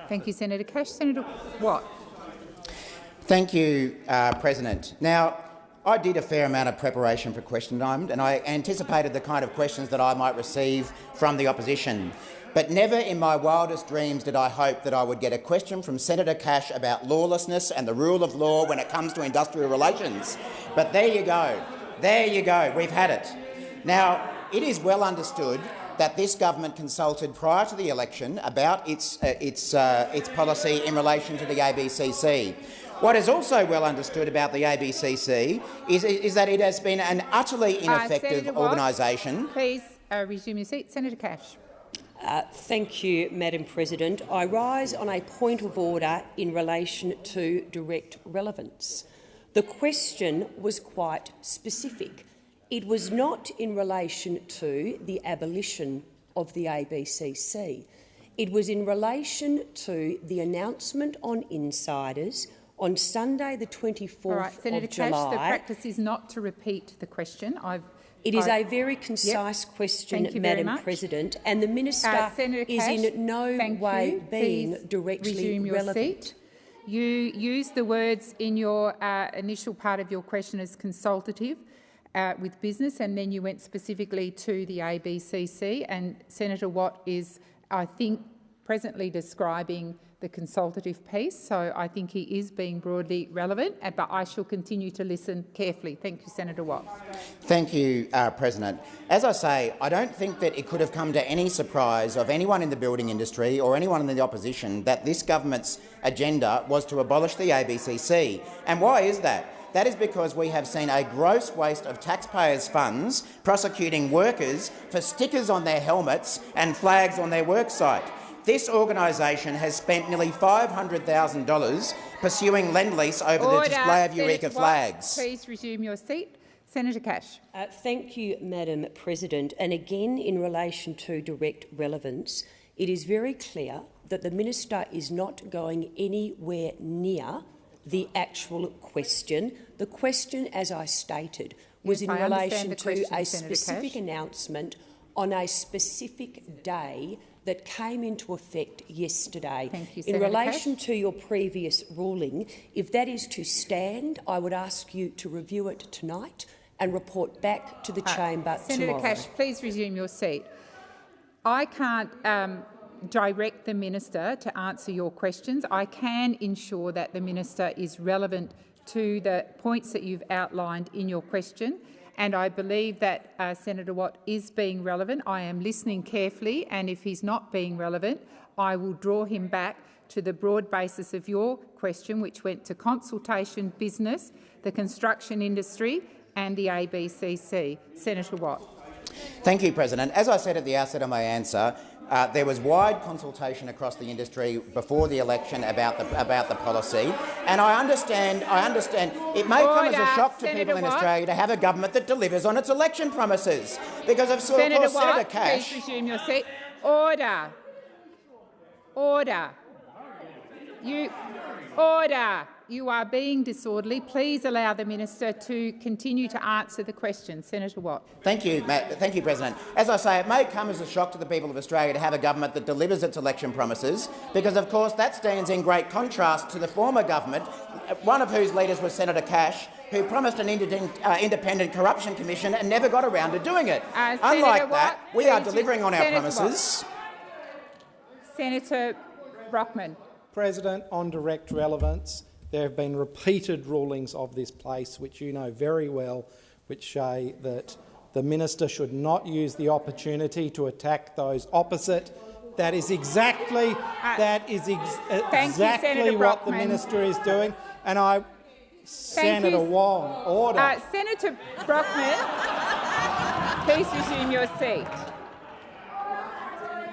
Thank you, Senator Cash. Senator Watt. Thank you, President. Now, I did a fair amount of preparation for question time, and I anticipated the kind of questions that I might receive from the opposition. But never in my wildest dreams did I hope that I would get a question from Senator Cash about lawlessness and the rule of law when it comes to industrial relations. But there you go. There you go. We've had it. Now, it is well understood that this government consulted prior to the election about its policy in relation to the ABCC. What is also well understood about the ABCC is that it has been an utterly ineffective organisation. Please resume your seat. Senator Cash. Thank you, Madam President. I rise on a point of order in relation to direct relevance. The question was quite specific. It was not in relation to the abolition of the ABCC. It was in relation to the announcement on insiders on Sunday the 24th Senator of July. Cash, the practice is not to repeat the question. It is a very concise question, Madam President, and the Minister is in no way being directly relevant. You used the words in your initial part of your question as consultative with business, and then you went specifically to the ABCC, and Senator Watt is, I think, presently describing the consultative piece, so I think he is being broadly relevant, but I shall continue to listen carefully. Thank you, Senator Watt. Thank you, President. As I say, I don't think that it could have come to any surprise of anyone in the building industry or anyone in the opposition that this government's agenda was to abolish the ABCC. And why is that? That is because we have seen a gross waste of taxpayers' funds prosecuting workers for stickers on their helmets and flags on their worksite. This organisation has spent nearly $500,000 pursuing Lend-Lease over the display of Eureka flags. Please resume your seat. Senator Cash. Thank you, Madam President. And again, in relation to direct relevance, it is very clear that the Minister is not going anywhere near the actual question. The question, as I stated, was in relation to a specific announcement on a specific day that came into effect yesterday. Thank you, in relation to your previous ruling, if that is to stand, I would ask you to review it tonight and report back to the chamber Senator tomorrow. Cash, please resume your seat. I can't direct the minister to answer your questions. I can ensure that the minister is relevant to the points that you've outlined in your question. And I believe that Senator Watt is being relevant. I am listening carefully, and if he's not being relevant, I will draw him back to the broad basis of your question, which went to consultation, business, the construction industry and the ABCC. Senator Watt. Thank you, President. As I said at the outset of my answer, there was wide consultation across the industry before the election about the policy, and I understand it may come as a shock to people in Australia to have a government that delivers on its election promises, because of course Senator Cash. Please resume your seat. Order. Order. Order. You are being disorderly. Please allow the minister to continue to answer the question. Senator Watt. Thank you, President. As I say, it may come as a shock to the people of Australia to have a government that delivers its election promises, because of course that stands in great contrast to the former government, one of whose leaders was Senator Cash, who promised an independent corruption commission and never got around to doing it. Unlike that, we are delivering on our promises. Senator Brockman. President, on direct relevance, there have been repeated rulings of this place, which you know very well, which say that the minister should not use the opportunity to attack those opposite. That is exactly what the minister is doing. And Senator Wong, order. Senator Brockman, please resume your seat.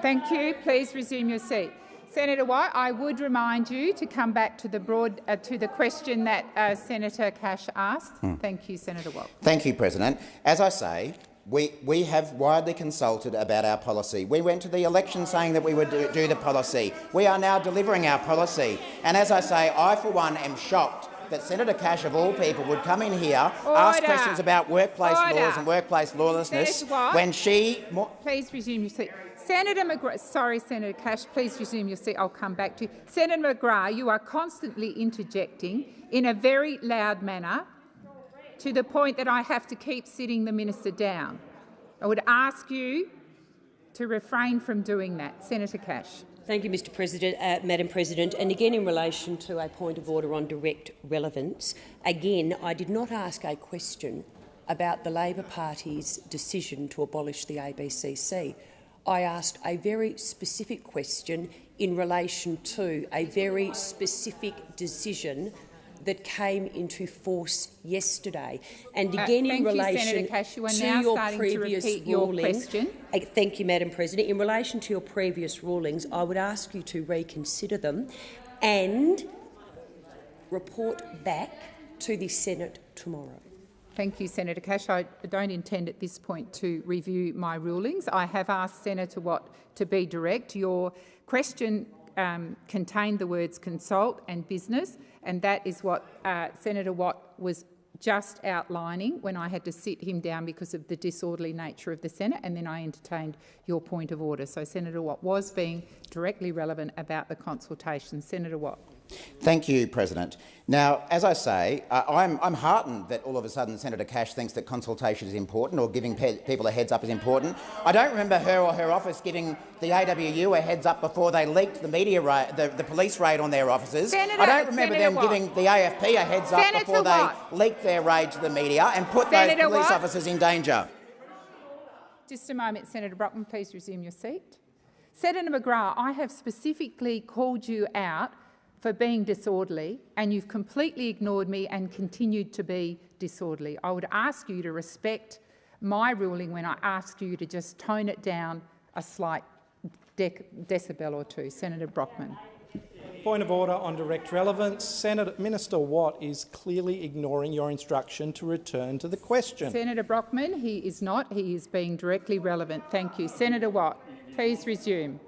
Thank you. Please resume your seat. Senator White, I would remind you to come back to the question that Senator Cash asked. Thank you, Senator Watt. Thank you, President. As I say, we have widely consulted about our policy. We went to the election saying that we would do the policy. We are now delivering our policy. And as I say, I for one am shocked that Senator Cash, of all people, would come in here, ask questions about workplace laws and workplace lawlessness when she... Please resume your seat. Senator McGrath, sorry, Senator Cash, please resume your seat. I'll come back to you. Senator McGrath, you are constantly interjecting in a very loud manner to the point that I have to keep sitting the minister down. I would ask you to refrain from doing that. Senator Cash. Thank you, Mr. President, Madam President. And again, in relation to a point of order on direct relevance, again, I did not ask a question about the Labor Party's decision to abolish the ABCC. I asked a very specific question in relation to a very specific decision that came into force yesterday. And again, in relation to your previous ruling, thank you, Madam President. In relation to your previous rulings, I would ask you to reconsider them and report back to the Senate tomorrow. Thank you, Senator Cash. I don't intend at this point to review my rulings. I have asked Senator Watt to be direct. Your question contained the words consult and business, and that is what Senator Watt was just outlining when I had to sit him down because of the disorderly nature of the Senate, and then I entertained your point of order. So Senator Watt was being directly relevant about the consultation. Senator Watt. Thank you, President. Now, as I say, I'm heartened that all of a sudden Senator Cash thinks that consultation is important or giving people a heads-up is important. I don't remember her or her office giving the AWU a heads-up before they leaked the media the police raid on their offices. I don't remember them giving the AFP a heads-up before they leaked their raid to the media and put those police officers in danger. Just a moment, Senator Brockman. Please resume your seat. Senator McGrath, I have specifically called you out for being disorderly, and you've completely ignored me and continued to be disorderly. I would ask you to respect my ruling when I ask you to just tone it down a slight decibel or two. Senator Brockman. Point of order on direct relevance. Minister Watt is clearly ignoring your instruction to return to the question. Senator Brockman, he is not. He is being directly relevant. Thank you. Senator Watt, please resume.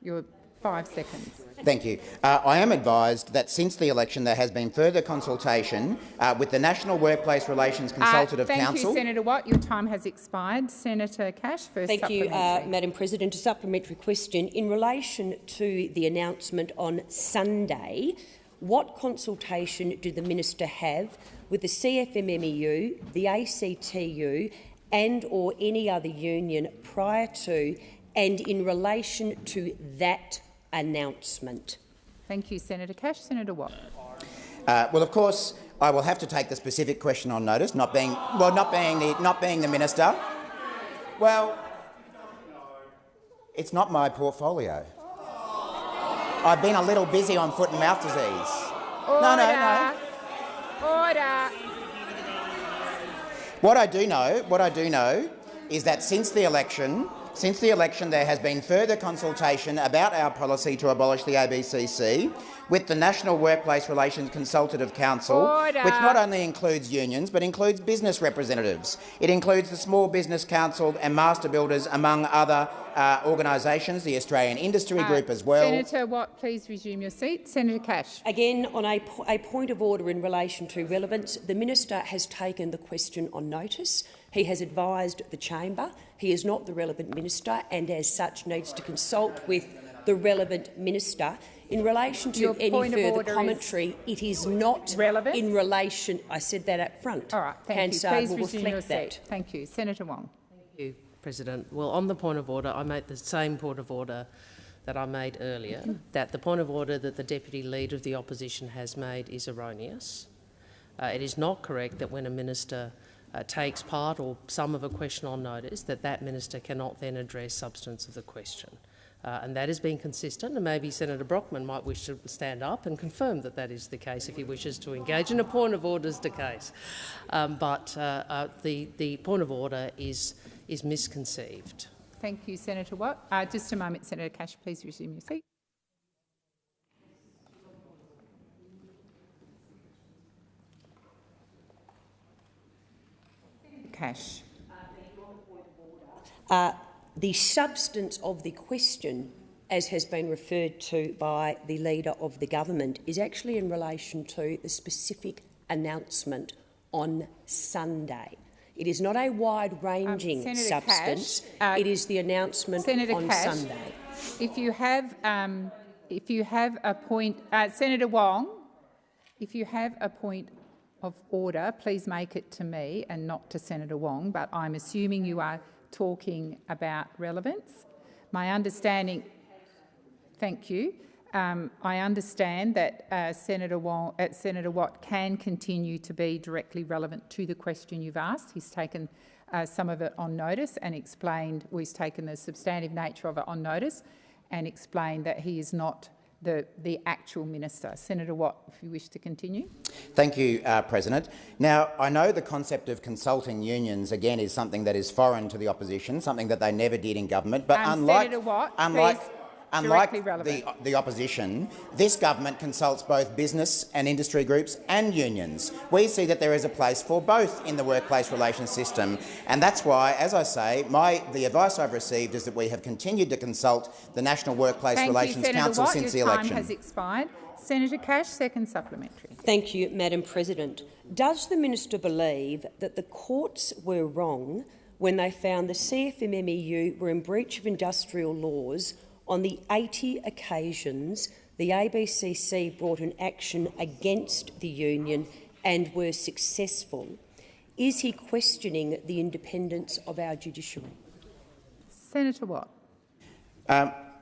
Your 5 seconds. Thank you. I am advised that since the election there has been further consultation with the National Workplace Relations Consultative Council. Thank you, Senator Watt. Your time has expired. Senator Cash, first Thank you, Madam President. A supplementary question. In relation to the announcement on Sunday, what consultation did the minister have with the CFMMEU, the ACTU and or any other union prior to and in relation to that announcement? Thank you, Senator Cash. Senator Watt. Well, of course, I will have to take the specific question on notice, not being the minister. Well, it's not my portfolio. I've been a little busy on foot and mouth disease. Order. No. Order. What I do know is that since the election, there has been further consultation about our policy to abolish the ABCC with the National Workplace Relations Consultative Council, which not only includes unions but includes business representatives. It includes the Small Business Council and Master Builders, among other organisations, the Australian Industry Group as well. Senator Watt, please resume your seat. Senator Cash. Again, on a point of order in relation to relevance, the minister has taken the question on notice. He has advised the chamber he is not the relevant minister and as such needs to consult with the relevant minister. In relation to any further commentary, it is not relevant in relation— I said that up front. All right, thank you. Please resume your seat. Thank you. Senator Wong. Thank you, President. Well, on the point of order, I made the same point of order that I made earlier, that the point of order that the Deputy Leader of the Opposition has made is erroneous. It is not correct that when a minister takes part or some of a question on notice, that minister cannot then address substance of the question. And that has been consistent, and maybe Senator Brockman might wish to stand up and confirm that that is the case if he wishes to engage in a point of order as the case. But the point of order is misconceived. Thank you, Senator Watt. Just a moment, Senator Cash, please resume your seat. Cash. The substance of the question as has been referred to by the Leader of the Government, is actually in relation to the specific announcement on Sunday. It is not a wide-ranging substance. Cash, it is the announcement Senator on Cash, Sunday. If you have a point, Senator Wong, if you have a point of order, please make it to me and not to Senator Wong. But I'm assuming you are talking about relevance. My understanding. Thank you. I understand that Senator Watt can continue to be directly relevant to the question you've asked. He's taken some of it on notice and explained, well, he's taken the substantive nature of it on notice and explained that he is not the actual minister. Senator Watt, if you wish to continue. Thank you, President. Now, I know the concept of consulting unions, again, is something that is foreign to the opposition, something that they never did in government. But Senator Watt, unlike the opposition, this government consults both business and industry groups and unions. We see that there is a place for both in the workplace relations system, and that's why, as I say, the advice I've received is that we have continued to consult the National Workplace Relations Council since the election. Your time has expired. Senator Cash, second supplementary. Thank you, Madam President. Does the minister believe that the courts were wrong when they found the CFMMEU were in breach of industrial laws on the 80 occasions the ABCC brought an action against the union and were successful? Is he questioning the independence of our judiciary? Senator Watt.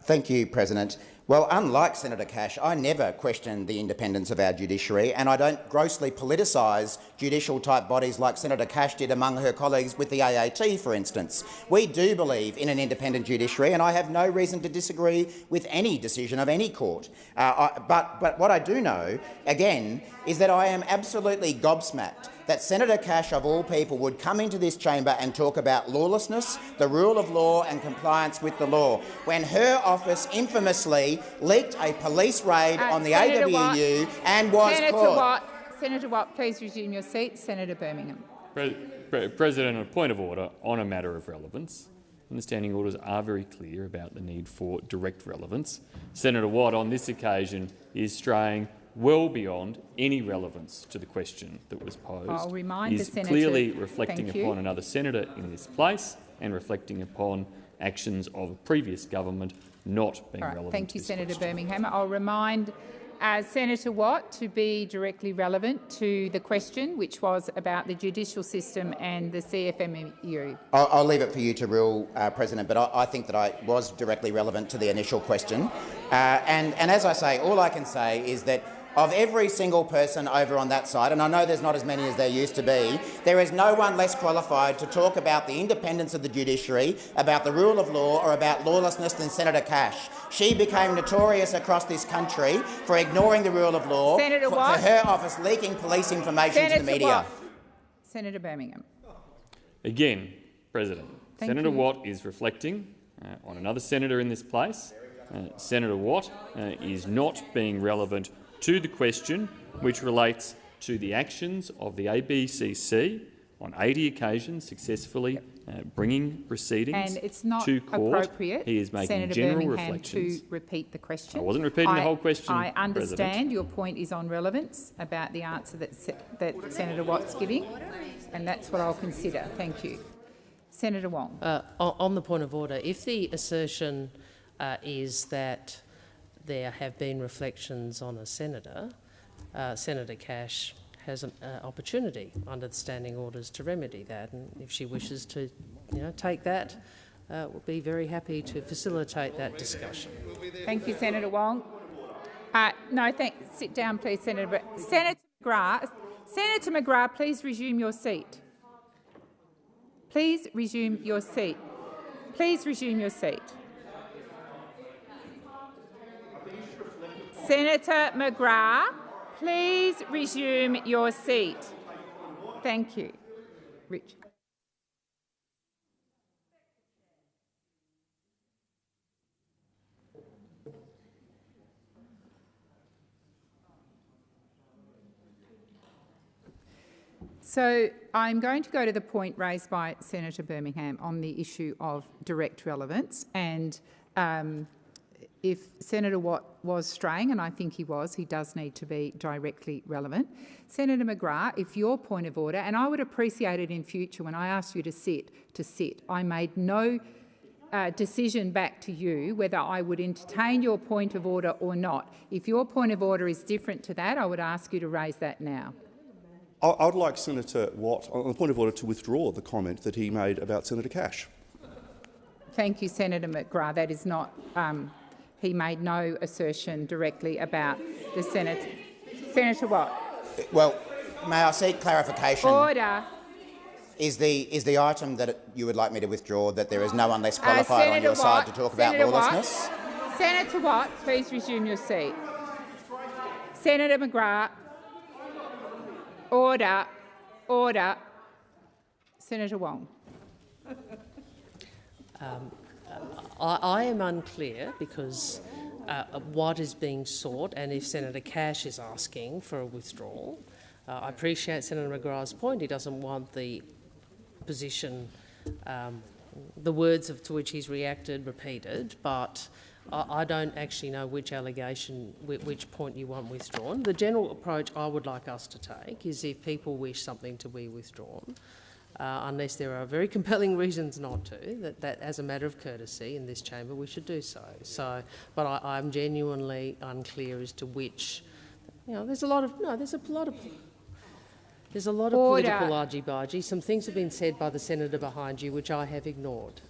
Thank you, President. Well, unlike Senator Cash, I never question the independence of our judiciary, and I don't grossly politicise judicial-type bodies like Senator Cash did among her colleagues with the AAT, for instance. We do believe in an independent judiciary, and I have no reason to disagree with any decision of any court. But what I do know, again, is that I am absolutely gobsmacked that Senator Cash, of all people, would come into this chamber and talk about lawlessness, the rule of law and compliance with the law, when her office infamously leaked a police raid on the Senator AWU Watt, and was caught. Senator Watt, please resume your seat. Senator Birmingham. President, a point of order on a matter of relevance. And the standing orders are very clear about the need for direct relevance. Senator Watt, on this occasion, is straying well beyond any relevance to the question that was posed. I'll remind the Senator. Clearly reflecting upon another senator in this place and reflecting upon actions of a previous government not being relevant. Thank you, to this Senator question. Birmingham. I'll remind Senator Watt to be directly relevant to the question, which was about the judicial system and the CFMEU. I'll leave it for you to rule, President, but I think that I was directly relevant to the initial question. And as I say, all I can say is that of every single person over on that side, and I know there's not as many as there used to be, there is no one less qualified to talk about the independence of the judiciary, about the rule of law or about lawlessness than Senator Cash. She became notorious across this country for ignoring the rule of law, for her office leaking police information to the media. Watt. Senator Birmingham. Again, President, Senator Watt is reflecting on another senator in this place. Senator Watt is not being relevant to the question, which relates to the actions of the ABCC on 80 occasions successfully bringing proceedings and it's not to court. Appropriate, He is making Senator general Birmingham, reflections. to repeat the question. I wasn't repeating the whole question, I understand President. your point is on relevance about the answer that Senator Watt's giving, and that's what I'll consider. Thank you. Senator Wong. On the point of order, if the assertion is that there have been reflections on a senator, Senator Cash has an opportunity under the standing orders to remedy that, and if she wishes to, take that, we'll be very happy to facilitate that discussion. Thank you, Senator Wong. No, sit down, please, Senator. Senator McGrath, please resume your seat. Please resume your seat. Please resume your seat. Senator McGrath, please resume your seat. Thank you. Richard. So I'm going to go to the point raised by Senator Birmingham on the issue of direct relevance, and if Senator Watt was straying, and I think he was, he does need to be directly relevant. Senator McGrath, if your point of order, and I would appreciate it in future when I asked you to sit. I made no decision back to you whether I would entertain your point of order or not. If your point of order is different to that, I would ask you to raise that now. I would like Senator Watt, on the point of order, to withdraw the comment that he made about Senator Cash. Thank you, Senator McGrath. That is not. He made no assertion directly about the Senate. Senator Watt. Well, may I seek clarification? Order. Is the item that you would like me to withdraw that there is no one less qualified on your Watt, side to talk about Senator lawlessness? Watt, Senator Watt, please resume your seat. Senator McGrath. Order. Order. Senator Wong. I am unclear because what is being sought, and if Senator Cash is asking for a withdrawal, I appreciate Senator McGrath's point. He doesn't want the position, the words to which he's reacted repeated, but I don't actually know which allegation, which point you want withdrawn. The general approach I would like us to take is if people wish something to be withdrawn, unless there are very compelling reasons not to, that as a matter of courtesy in this chamber we should do so. But I'm genuinely unclear as to which. There's a lot of political argy-bargy. Some things have been said by the senator behind you which I have ignored.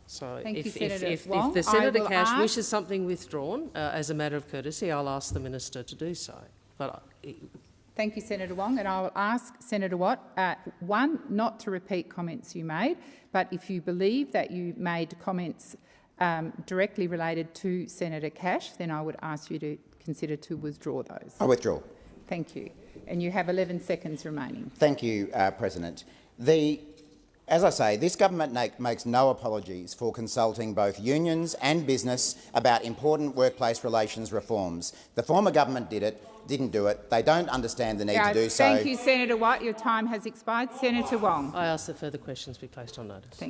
So if the Senator Cash wishes something withdrawn as a matter of courtesy, I'll ask the minister to do so. Thank you, Senator Wong, and I will ask Senator Watt, one, not to repeat comments you made, but if you believe that you made comments directly related to Senator Cash, then I would ask you to consider to withdraw those. I withdraw. Thank you. And you have 11 seconds remaining. Thank you, President. As I say, this government makes no apologies for consulting both unions and business about important workplace relations reforms. The former government didn't do it. They don't understand the need to do so. Thank you, Senator Watt. Your time has expired. Senator Wong. I ask that further questions be placed on notice.